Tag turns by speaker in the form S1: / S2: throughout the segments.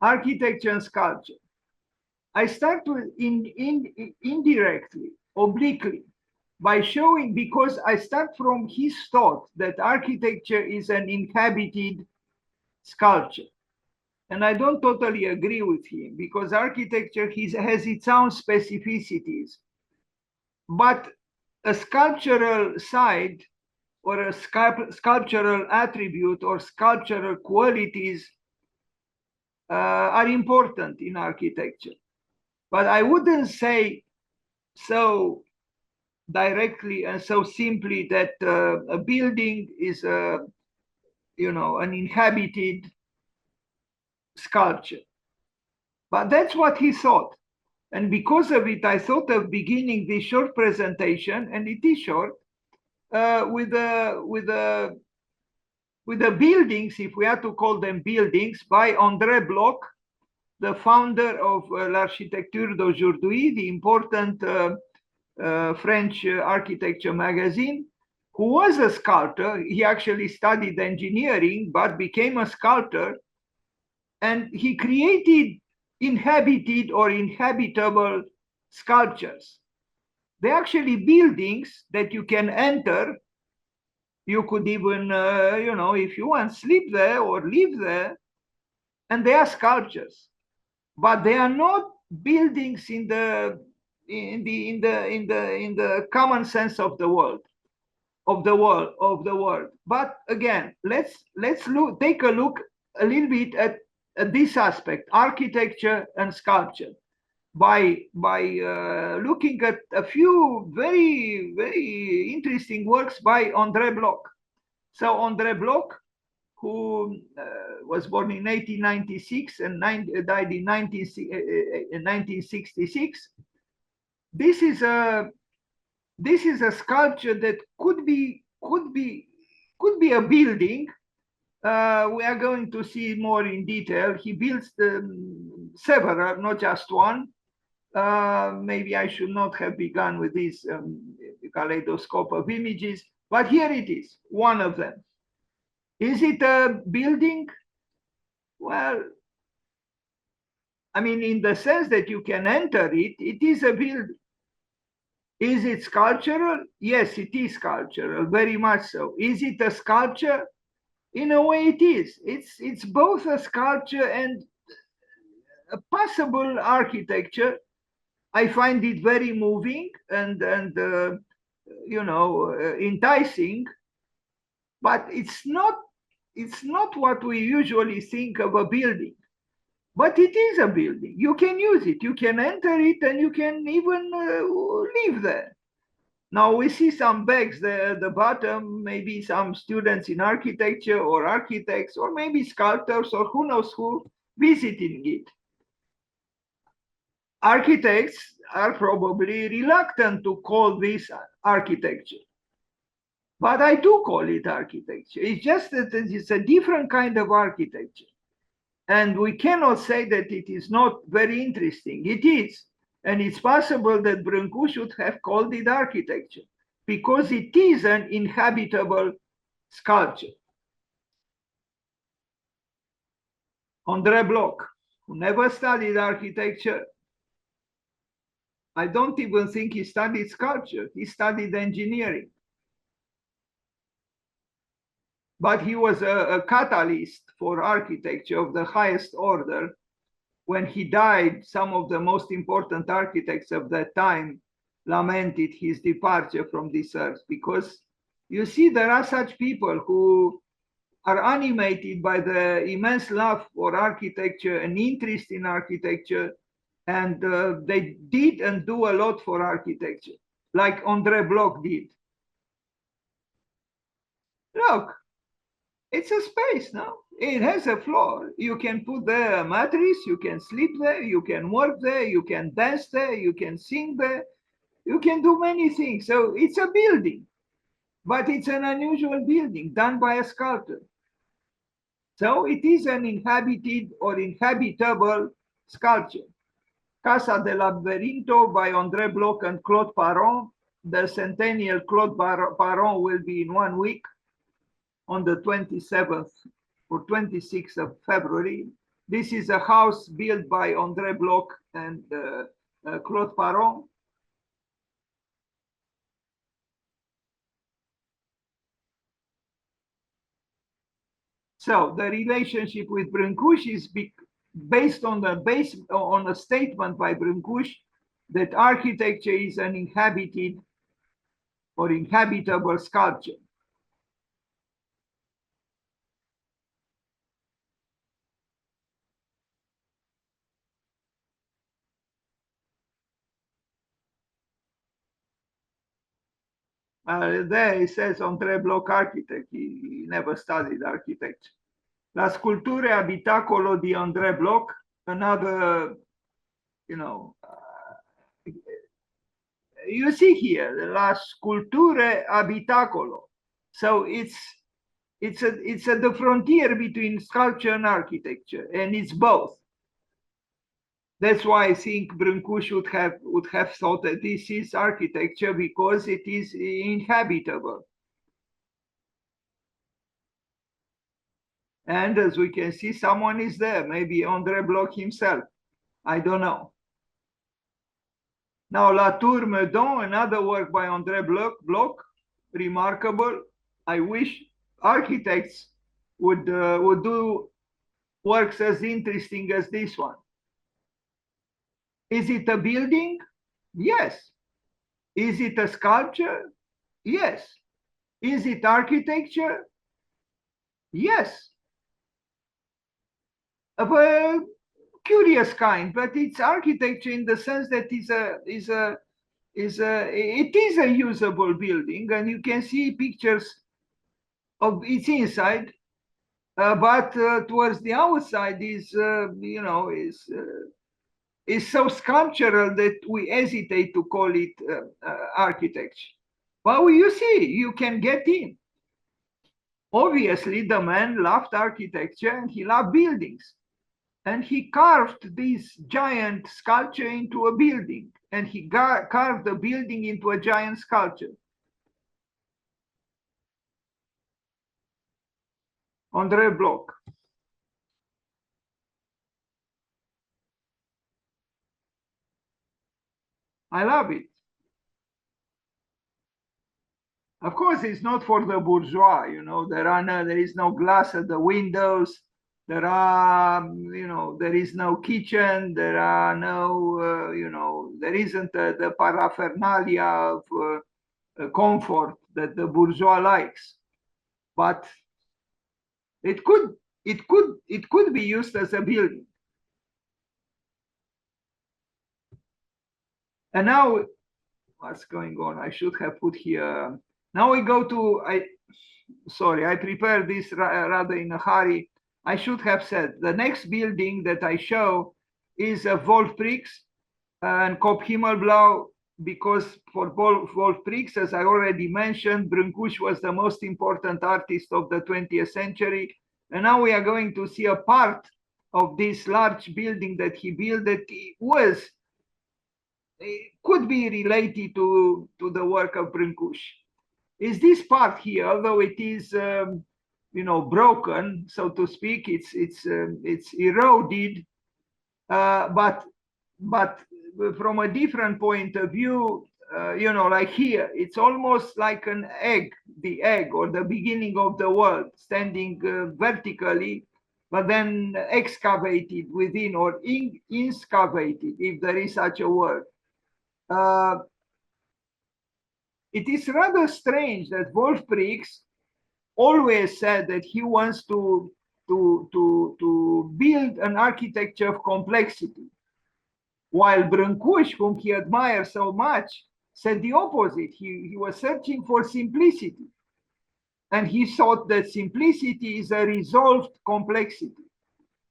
S1: architecture and sculpture. I start with indirectly, obliquely, by showing, because I start from his thought that architecture is an inhabited sculpture. And I don't totally agree with him, because architecture has its own specificities. But a sculptural side or a sculptural attribute or sculptural qualities are important in architecture. But I wouldn't say so directly and so simply that a building is an inhabited sculpture. But that's what he thought. And because of it, I thought of beginning this short presentation, and it is short, with the buildings, if we are to call them buildings, by André Bloch, the founder of l'Architecture d'aujourd'hui, the important French architecture magazine, who was a sculptor. He actually studied engineering, but became a sculptor. And he created inhabited or inhabitable sculptures. They're actually buildings that you can enter. You could even, if you want, sleep there or live there. And they are sculptures, but they are not buildings in the common sense of the word. But again, let's take a look a little bit at this aspect, architecture and sculpture, by looking at a few very, very interesting works by André Bloch. So André Bloch, who was born in 1896 and died in 1966. This is a sculpture that could be a building. We are going to see more in detail. He builds several, not just one. Maybe I should not have begun with this kaleidoscope of images, but here it is, one of them. Is it a building? Well, I mean, in the sense that you can enter it, it is a building. Is it sculptural? Yes, it is sculptural, very much so. Is it a sculpture? In a way, it is. It's both a sculpture and a possible architecture. I find it very moving and enticing, but it's not what we usually think of a building. But it is a building. You can use it. You can enter it, and you can even live there. Now we see some bags there at the bottom, maybe some students in architecture or architects or maybe sculptors or who knows who visiting it. Architects are probably reluctant to call this architecture. But I do call it architecture. It's just that it's a different kind of architecture. And we cannot say that it is not very interesting. It is. And it's possible that Brâncu should have called it architecture because it is an inhabitable sculpture. André Bloch, who never studied architecture, I don't even think he studied sculpture. He studied engineering. But he was a catalyst for architecture of the highest order. When he died, some of the most important architects of that time lamented his departure from this earth, because you see, there are such people who are animated by the immense love for architecture and interest in architecture, and they did and do a lot for architecture, like André Bloch did. Look, it's a space, no? It has a floor. You can put there a mattress, you can sleep there, you can work there, you can dance there, you can sing there, you can do many things. So it's a building, but it's an unusual building done by a sculptor. So it is an inhabited or inhabitable sculpture. Casa del Laberinto by André Bloch and Claude Parron. The centennial Claude Parron will be in 1 week, on the 27th or 26th of February. This is a house built by André Bloch and Claude Parron. So the relationship with Brancusi is based on a statement by Brancusi that architecture is an inhabited or inhabitable sculpture. There he says André Bloch architect. He never studied architecture. La scultura abitacolo di André Bloch, another, you see here, la scultura abitacolo. So it's at the frontier between sculpture and architecture, and it's both. That's why I think Brancusi would have thought that this is architecture because it is inhabitable. And as we can see, someone is there, maybe André Bloch himself. I don't know. Now, La Tour Meudon, another work by André Bloch, remarkable. I wish architects would do works as interesting as this one. Is it a building? Yes. Is it a sculpture? Yes. Is it architecture? Yes. Of a curious kind, but it's architecture in the sense that it is a usable building, and you can see pictures of its inside, but towards the outside is so sculptural that we hesitate to call it architecture. But you see, you can get in. Obviously, the man loved architecture and he loved buildings. And he carved this giant sculpture into a building. And he carved the building into a giant sculpture. André Bloch. I love it. Of course, it's not for the bourgeois, there is no glass at the windows. There is no kitchen. There are no, there isn't the paraphernalia of comfort that the bourgeois likes. But it could be used as a building. And now, what's going on? I should have put here. Now we go to, I prepared this rather in a hurry. I should have said the next building that I show is a Wolfprix and Kop Himmelblau, because for Wolfprix, as I already mentioned, Brancusi was the most important artist of the 20th century. And now we are going to see a part of this large building that he built that could be related to the work of Brancusi. Is this part here, although it is broken, so to speak, it's eroded, but from a different point of view, like here, it's almost like an egg, the egg or the beginning of the world, standing vertically, but then excavated within, or inscavated, if there is such a word. It is rather strange that Wolfprix always said that he wants to build an architecture of complexity, while Brancusi, whom he admired so much, said the opposite. He was searching for simplicity, and he thought that simplicity is a resolved complexity.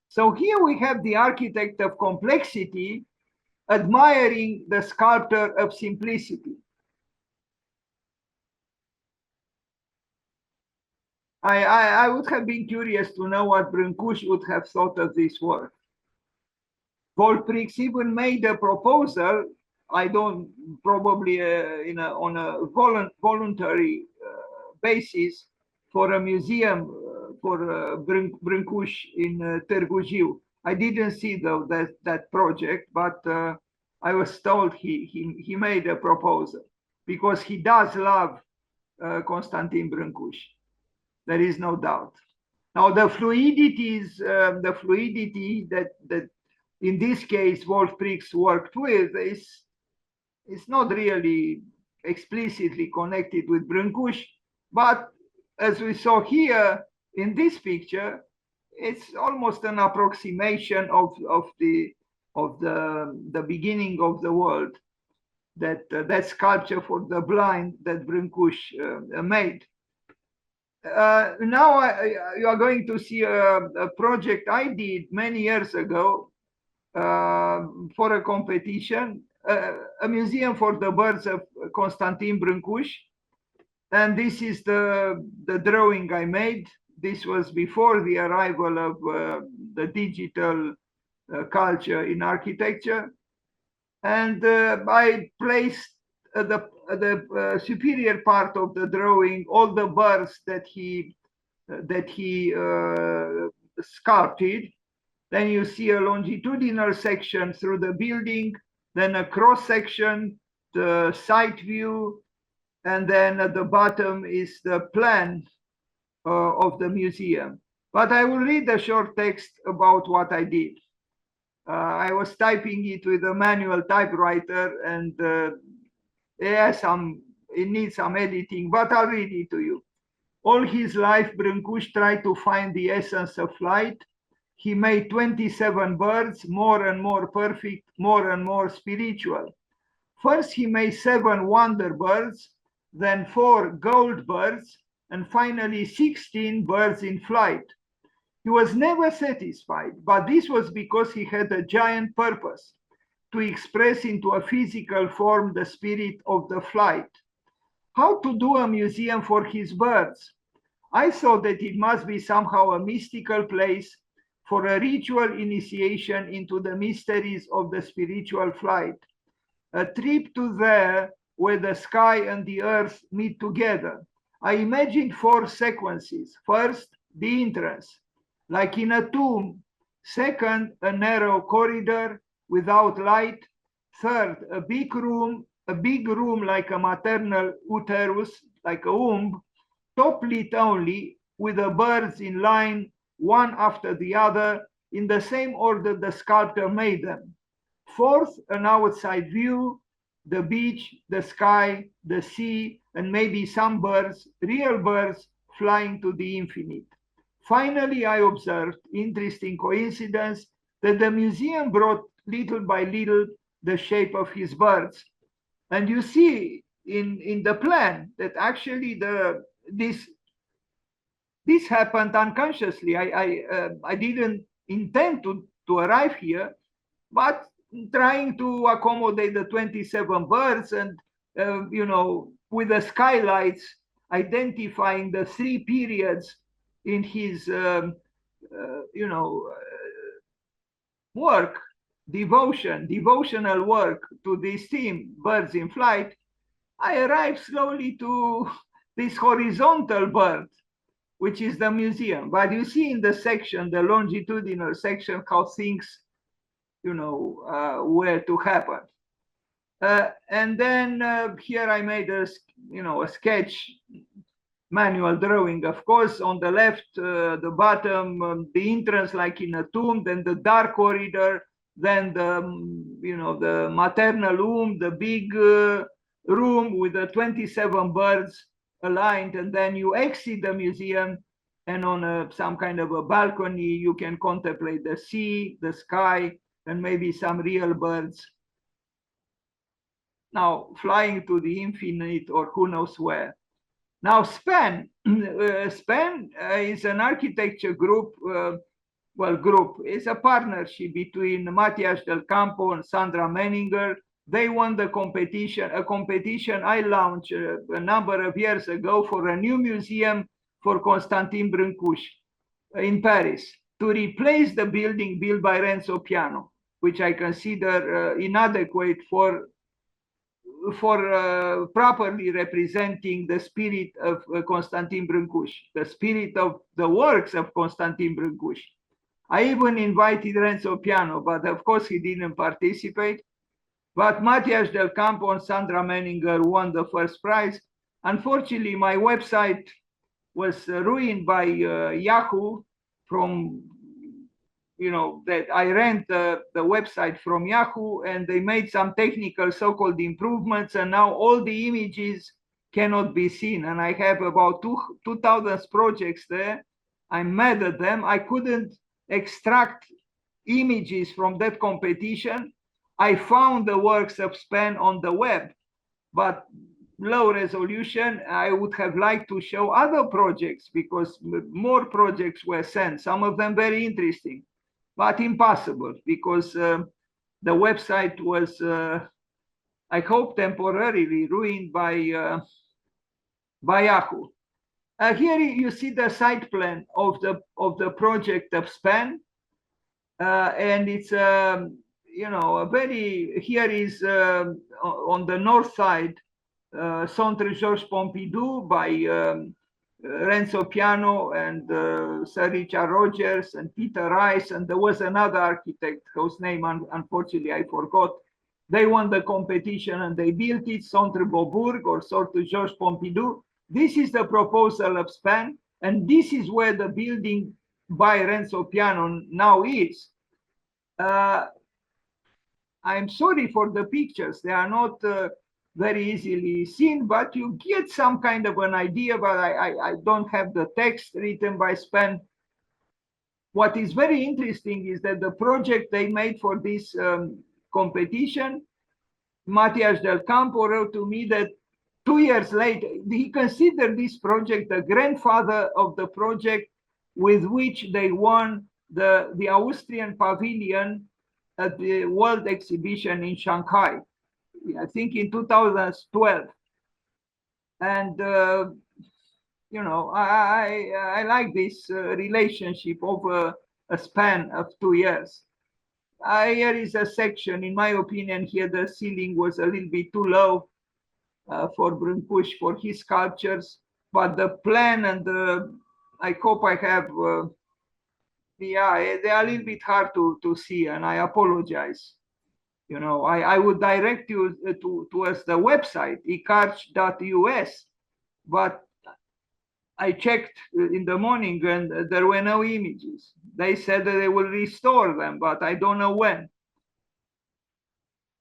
S1: So here we have the architect of complexity admiring the sculptor of simplicity. I would have been curious to know what Brancusi would have thought of this work. Wolfprix even made a proposal, I don't, probably on a voluntary basis, for a museum for Brancusi in Târgu Jiu. I didn't see that project, but I was told he made a proposal because he does love Constantin Brâncuș. There is no doubt. Now the fluidity that in this case Wolf Prix worked with is not really explicitly connected with Brâncuș, but as we saw here in this picture, it's almost an approximation of the beginning of the world, that sculpture for the blind that Brâncuș made. Now you are going to see a project I did many years ago for a competition, a museum for the birds of Constantin Brâncuș. And this is the drawing I made. This was before the arrival of the digital culture in architecture. And I placed the superior part of the drawing, all the birds that he sculpted. Then you see a longitudinal section through the building, then a cross section, the side view, and then at the bottom is the plan of the museum. But I will read a short text about what I did. I was typing it with a manual typewriter, and it needs some editing, but I'll read it to you. All his life, Brâncuș tried to find the essence of flight. He made 27 birds, more and more perfect, more and more spiritual. First, he made 7 wonder birds, then 4 gold birds, and finally 16 birds in flight. He was never satisfied, but this was because he had a giant purpose, to express into a physical form the spirit of the flight. How to do a museum for his birds? I thought that it must be somehow a mystical place for a ritual initiation into the mysteries of the spiritual flight. A trip to there where the sky and the earth meet together. I imagined 4 sequences. First, the entrance, like in a tomb. Second, a narrow corridor without light. Third, a big room like a maternal uterus, like a womb, top lit only, with the birds in line, one after the other, in the same order the sculptor made them. Fourth, an outside view, the beach, the sky, the sea, and maybe some birds, real birds, flying to the infinite. Finally, I observed, interesting coincidence, that the museum brought little by little the shape of his birds. And you see in the plan that actually this happened unconsciously. I didn't intend to arrive here, but trying to accommodate the 27 birds and, with the skylights, identifying the 3 periods in his, work, devotional work to this theme, birds in flight, I arrived slowly to this horizontal bird, which is the museum. But you see in the section, the longitudinal section, how things, were to happen. And then here I made a sketch, manual drawing, of course. On the left, the bottom, the entrance like in a tomb, then the dark corridor, then the maternal womb, the big room with the 27 birds aligned, and then you exit the museum, and on some kind of a balcony, you can contemplate the sea, the sky, and maybe some real birds. Now, flying to the infinite or who knows where. Now, SPAN is an architecture group. It's a partnership between Matias del Campo and Sandra Menninger. They won the competition, a competition I launched a number of years ago for a new museum for Constantin Brâncuș in Paris, to replace the building built by Renzo Piano, which I consider inadequate for properly representing the spirit of Constantin Brâncuș, the spirit of the works of Constantin Brâncuș. I even invited Renzo Piano, but of course he didn't participate. But Matias Del Campo and Sandra Menninger won the first prize. Unfortunately, my website was ruined by Yahoo from, that I rent the website from Yahoo, and they made some technical so-called improvements, and now all the images cannot be seen. And I have about 2,000 projects there. I'm mad at them. I couldn't extract images from that competition. I found the works of Span on the web, but low resolution. I would have liked to show other projects because more projects were sent, some of them very interesting, but impossible because the website was, I hope, temporarily ruined by Yahoo. Here you see the site plan of the project of Span, and it's a very, here is on the north side, Centre Georges Pompidou by Renzo Piano and Sir Richard Rogers and Peter Rice, and there was another architect whose name unfortunately I forgot. They won the competition and they built it, Centre Beaubourg or Centre Georges Pompidou. This is the proposal of Span, and this is where the building by Renzo Piano now is. I'm sorry for the pictures. They are not very easily seen, but you get some kind of an idea, but I don't have the text written by Span. What is very interesting is that the project they made for this competition, Matias Del Campo wrote to me that 2 years later, he considered this project the grandfather of the project with which they won the Austrian pavilion at the World Exhibition in Shanghai, I think in 2012. And, I like this relationship over a span of 2 years. Here is a section, in my opinion, here the ceiling was a little bit too low for Brâncuș, for his sculptures, but the plan and I hope I have, they are a little bit hard to see, and I apologize. I would direct you towards the website, icarch.us, but I checked in the morning and there were no images. They said that they will restore them, but I don't know when.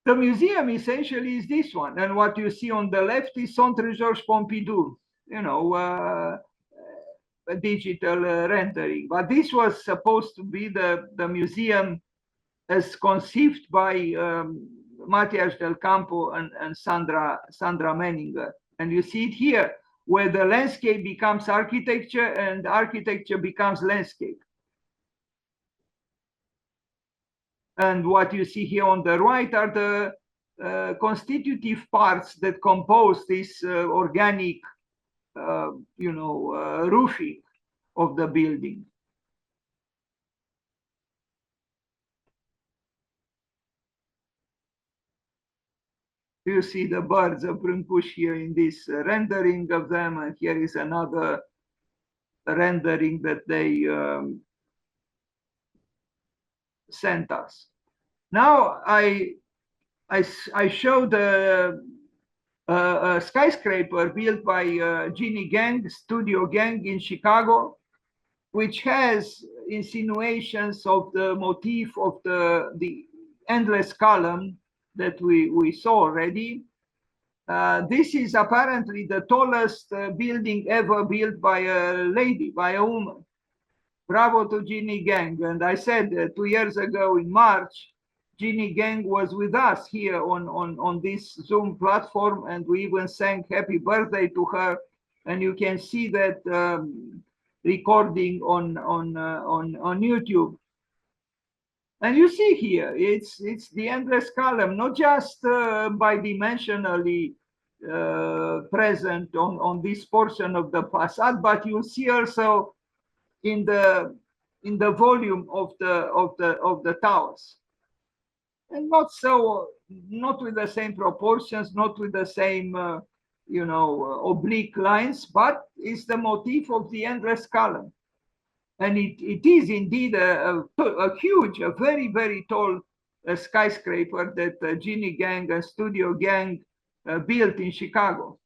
S1: The museum essentially is this one. And what you see on the left is Centre Georges Pompidou, a digital rendering. But this was supposed to be the museum as conceived by Matias Del Campo and Sandra Menninger. And you see it here, where the landscape becomes architecture and architecture becomes landscape. And what you see here on the right are the constitutive parts that compose this organic, roofing of the building. You see the birds of Brâncuș here in this rendering of them, and here is another rendering that they sent us. Now I showed a skyscraper built by Ginny Gang, Studio Gang in Chicago, which has insinuations of the motif of the endless column that we saw already. This is apparently the tallest building ever built by a lady, by a woman. Bravo to Ginny Gang. And I said 2 years ago in March, Ginny Gang was with us here on this Zoom platform, and we even sang happy birthday to her. And you can see that recording on YouTube. And you see here, it's the endless column, not just bidimensionally present on this portion of the facade, but you see also in the volume of the towers, and not with the same proportions, not with the same oblique lines, but it's the motif of the endless column. And it is indeed a huge, a very, very tall skyscraper that Ginny Gang and Studio Gang built in Chicago.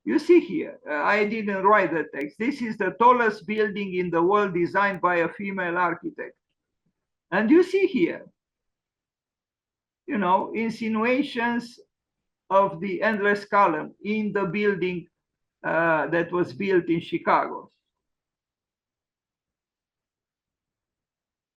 S1: You see here, I didn't write the text. This is the tallest building in the world designed by a female architect. And you see here, insinuations of the endless column in the building that was built in Chicago.